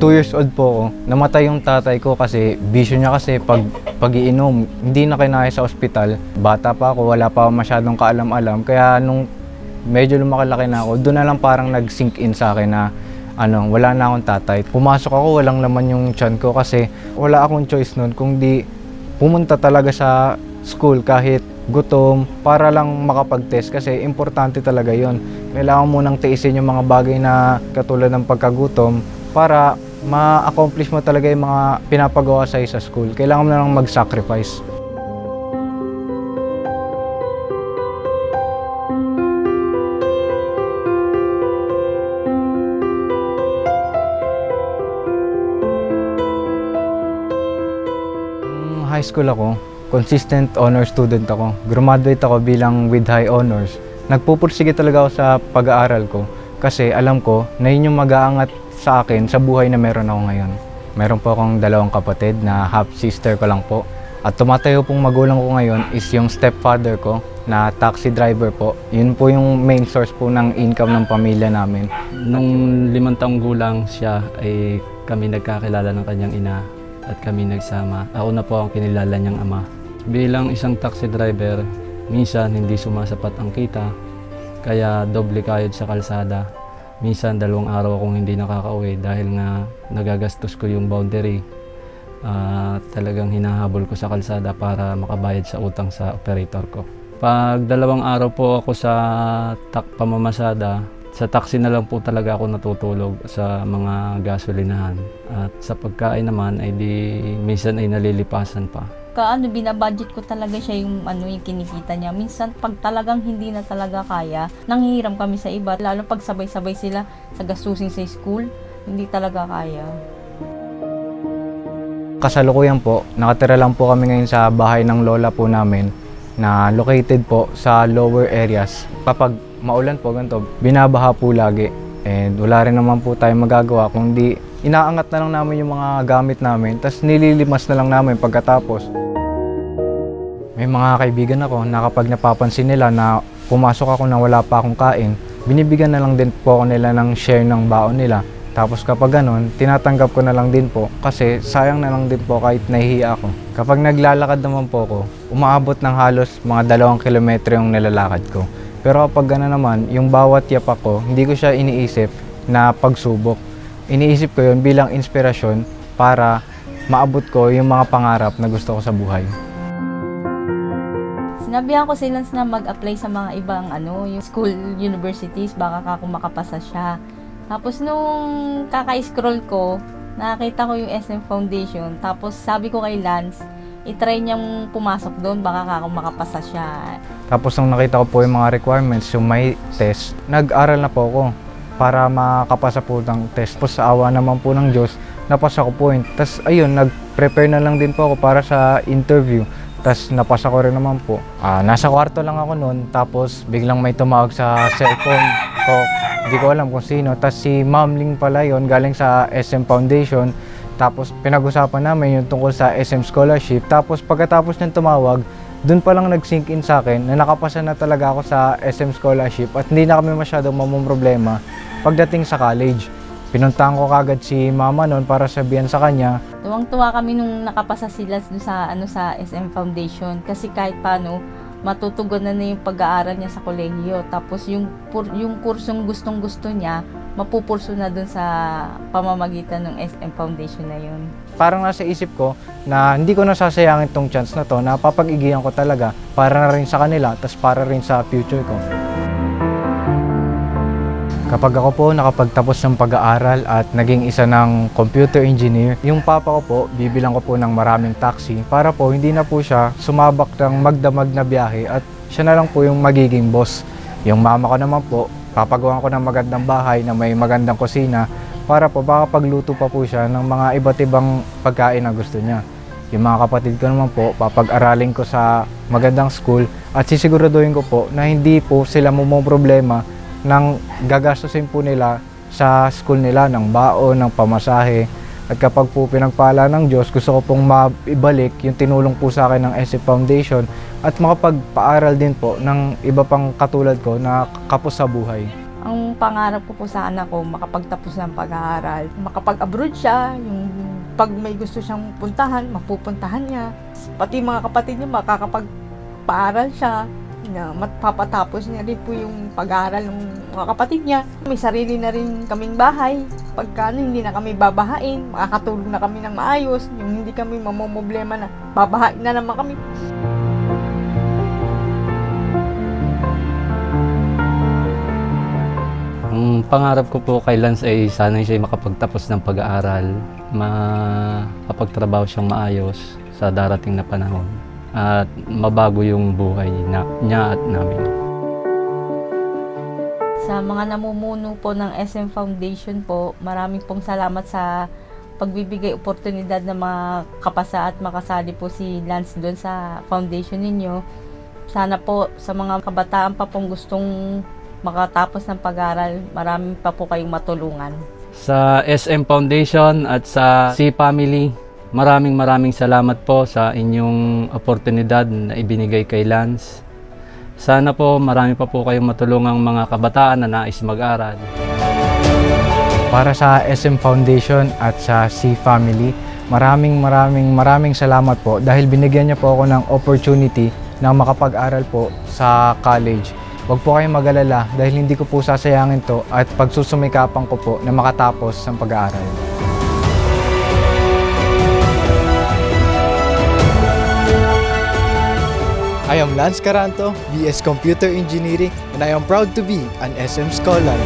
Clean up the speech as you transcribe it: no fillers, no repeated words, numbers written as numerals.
2 years old po ako, namatay yung tatay ko kasi bisyo niya kasi pag-iinom. Hindi na kinaya sa ospital. Bata pa ako, wala pa ako masyadong kaalam-alam. Kaya nung medyo lumaki-laki na ako, doon na lang parang nag-sink in sa akin na wala na akong tatay. Pumasok ako, walang laman yung tiyan ko kasi wala akong choice nun kung di pumunta talaga sa school kahit gutom para lang makapag-test kasi importante talaga yon. Kailangan mo nang tiisin yung mga bagay na katulad ng pagkagutom para ma-accomplish mo talaga yung mga pinapagawa sa'yo sa school. Kailangan mo na lang mag-sacrifice. High school ako, consistent honor student ako. Graduate ako bilang with high honors. Nagpupursige talaga ako sa pag-aaral ko kasi alam ko na yun yung mag-aangat sa akin sa buhay na meron ako ngayon. Meron po akong 2 kapatid na half sister ko lang po. At tumatayo pong magulang ko ngayon is yung stepfather ko na taxi driver po. Yun po yung main source po ng income ng pamilya namin. Nung 5 taong gulang siya ay kami nagkakilala ng kanyang ina at kami nagsama. Ako na po ang kinilala niyang ama. Bilang isang taxi driver, minsan hindi sumasapat ang kita, kaya doble kayod sa kalsada. Minsan 2 araw akong hindi nakakauwi dahil nga nagagastos ko yung boundary. Talagang hinahabol ko sa kalsada para makabayad sa utang sa operator ko. Pag 2 araw po ako sa pamamasada, sa taxi na lang po talaga ako natutulog sa mga gasolinahan. At sa pagkain naman ay minsan ay nalilipasan pa. Binabudget ko talaga siya yung yung kinikita niya. Minsan pag talagang hindi na talaga kaya, nanghihiram kami sa iba. Lalo pag sabay-sabay sila sa gastusin sa school, hindi talaga kaya. Kasalukuyan po, nakatira lang po kami ngayon sa bahay ng lola po namin na located po sa lower areas. Kapag maulan po ganito, binabaha po lagi. And wala rin naman po tayong magagawa kundi inaangat na lang namin yung mga gamit namin, tapos nililimas na lang namin pagkatapos. May mga kaibigan ako na kapag napapansin nila na pumasok ako na wala pa akong kain, binibigyan na lang din po ako nila ng share ng baon nila. Tapos kapag ganun, tinatanggap ko na lang din po kasi sayang na lang din po kahit nahihiya ako. Kapag naglalakad naman po ako, umaabot ng halos mga 2 kilometro yung nilalakad ko. Pero kapag gano'n naman, yung bawat yapak ko, hindi ko siya iniisip na pagsubok. Iniisip ko yun bilang inspirasyon para maabot ko yung mga pangarap na gusto ko sa buhay. Sinabihan ko sila na mag-apply sa mga ibang yung school universities, baka kung makapasa siya. Tapos nung kaka-scroll ko, nakita ko yung SM Foundation. Tapos sabi ko kay Lance, i-try niyang pumasok doon, baka kung makapasa siya. Tapos nung nakita ko po yung mga requirements, yung may test, nag-aral na po ako para makapasa po ng test. Tapos sa awa naman po ng Diyos, napasa ko po yun. Tapos ayun, nag-prepare na lang din po ako para sa interview. Tapos napasa ko rin naman po. Nasa kwarto lang ako noon, tapos biglang may tumawag sa cellphone ko. Hindi ko alam kung sino. Tapos si Ma'am Ling pala yun, galing sa SM Foundation. Tapos pinag-usapan namin yung tungkol sa SM Scholarship. Tapos pagkatapos niyang tumawag, doon pa lang nag-sink in sa akin na nakapasa na talaga ako sa SM Scholarship at hindi na kami masyadong mamumroblema pagdating sa college. Pinuntahan ko kagad si mama noon para sabihan sa kanya. Tuwang-tuwa kami nung nakapasa sila sa SM Foundation kasi kahit paano matutugunan na yung pag-aaral niya sa kolehiyo. Tapos yung kursong gustong-gusto niya, mapupurso na dun sa pamamagitan ng SM Foundation na yun. Parang nasa isip ko na hindi ko nasasayangin tong chance na to, na papag-igihan ko talaga para na rin sa kanila, tas para rin sa future ko. Kapag ako po nakapagtapos ng pag-aaral at naging isa ng computer engineer, yung papa ko po, bibilang ko po ng maraming taxi para po hindi na po siya sumabak ng magdamag na biyahe at siya na lang po yung magiging boss. Yung mama ko naman po, papagawa ko ng magandang bahay na may magandang kusina para po baka pagluto pa po siya ng mga iba't ibang pagkain na gusto niya. Yung mga kapatid ko naman po, papag-aralin ko sa magandang school at sisiguraduhin ko po na hindi po sila problema nang gagastusin po nila sa school nila ng baon, ng pamasahe. At kapag po pinagpala ng Diyos, gusto ko pong maibalik yung tinulong po sa akin ng SM Foundation at makapagpaaral din po ng iba pang katulad ko na kapos sa buhay. Ang pangarap ko po sa anak ko, makapagtapos ng pag-aaral. Makapag-abroad siya, yung pag may gusto siyang puntahan, mapupuntahan niya. Pati mga kapatid niya, makakapagpaaral siya. Na mapapatapos niya rin po yung pag-aaral ng mga kapatid niya. May sarili na rin kaming bahay. Pagka hindi na kami babahain, makakatulog na kami ng maayos. Yung hindi kami mamomblema na babahain na naman kami. Ang pangarap ko po kay Lance ay sana siya makapagtapos ng pag-aaral, makapagtrabaho siyang maayos sa darating na panahon at mabago yung buhay niya at namin. Sa mga namumuno po ng SM Foundation po, maraming pong salamat sa pagbibigay oportunidad na makapasa at makasali po si Lance doon sa foundation ninyo. Sana po sa mga kabataan pa pong gustong makatapos ng pag-aaral, marami pa po kayong matulungan. Sa SM Foundation at sa C-Family, maraming salamat po sa inyong oportunidad na ibinigay kay Lance. Sana po marami pa po kayong matulungang mga kabataan na nais mag-aral. Para sa SM Foundation at sa C-Family, maraming salamat po dahil binigyan niyo po ako ng opportunity na makapag-aral po sa college. Huwag po kayong mag-alala dahil hindi ko po sasayangin to at pagsusumikapan ko po na makatapos ng pag-aaral. I am Lance Caranto, BS Computer Engineering, and I am proud to be an SM Scholar.